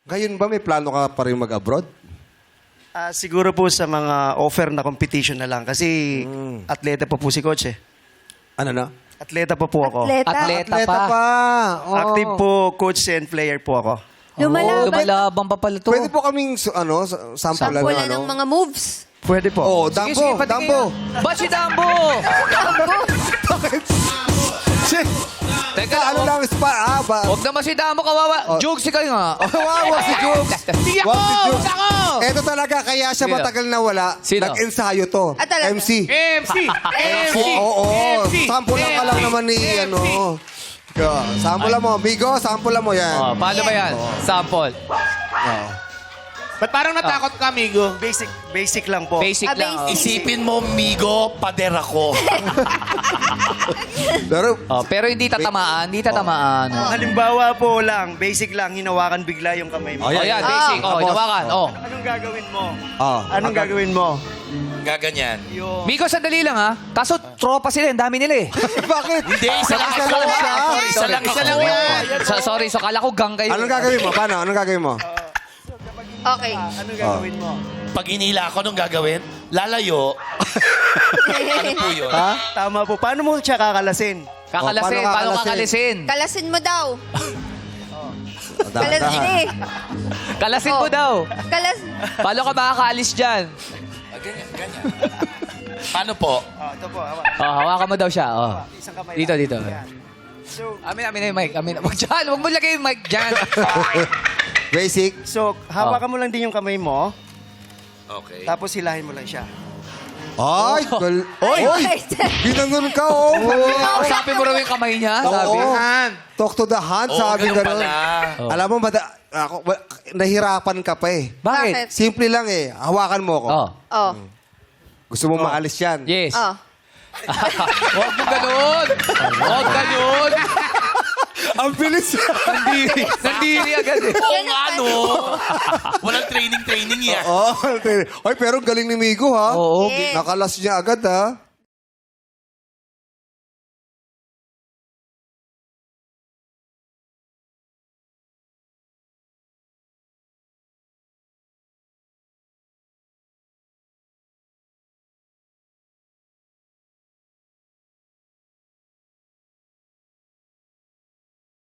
Ngayon ba may plano ka pa rin mag-abroad? Siguro po sa mga offer na competition na lang. Kasi atleta pa po si Coach eh. Ano na? Atleta pa po ako. Atleta pa. Oh. Active po coach and player po ako. Lumalaban pa pala to. Pwede po kaming sample Wala ano? ng mga moves. Pwede po. Oh, Sige, Dambo, patingin Dambo. nga. Ba si Dambo? Shit. Teka, Ano lang spa? Huwag naman si Dambo, kawawa. Jugsy kayo nga. Wow, si Jukes. Hindi Wag si ako! Jukes. Ako! Eto talaga, kaya siya Sino? matagal na wala. Sino? Nag-ensayo to. Talaga? MC. MC! MC! Oo, MC! sample lang ka lang naman ni, ano. Sample mo, Bigo, sample mo yan. Oh, paano ba yan? Sample. Ba't parang natakot ka, amigo? Basic lang po. Basic lang. oh. Basic. Isipin mo, Migo, pader ako. Pero, Pero hindi tatamaan. Hindi tatamaan. Halimbawa po lang, basic lang, hinawakan bigla yung kamay mo. Oh, yan. Basic. Oh, hinawakan. Oh. Anong gagawin mo? ah, Anong gagawin mo? Gaganyan. Yung... Miko, sandali lang ha. Kaso tropa sila. Ang dami nila eh. bakit? Hindi, isa lang ako. Isa lang ako. Sorry. So, kala ko gang kayo. Anong gagawin mo? Paano? Anong gagawin mo? Okay. Anong gagawin mo? Pag inila ako, anong gagawin? Lalayo. Ano po yun? Ha? Tama po. Paano mo siya kakalasin? Kakalasin. Oh, paano Paano kakalasin? kakalasin? Kalasin mo daw. Kalasin Dahan-dahan. eh. Kalasin mo daw. Paano ka makakaalis dyan? Ganyan, ganyan. Paano po? Ito po. Oh, hawakan mo daw siya. Oh. Isang kamay Dito, lang. dito. Yan. So, Amin na yung mic. Huwag dyan. Huwag mo lagay yung mic dyan. Basic. hawakan mo lang din yung kamay mo, Okay. tapos hilahin mo lang siya. Ay, Oy! Binangon ka, oh! Kausapin mo raw yung kamay niya. Sabi. Oo. Talk to the hand, Oo, sabi ganun gano'n. pala. Oh. Alam mo, nahirapan ka pa eh. Bakit? Simple lang eh. Hawakan mo ako. Oh. Oh. Gusto mo maalis yan. Yes. Oh. Huwag mo ganun. Huwag ganun. Ang bilis. Nandiri agad eh. Oo nga, no? Walang training yan. Oh, Oy, pero ang galing ni Migo, ha? Oo. Yes. Nakalas niya agad, ha?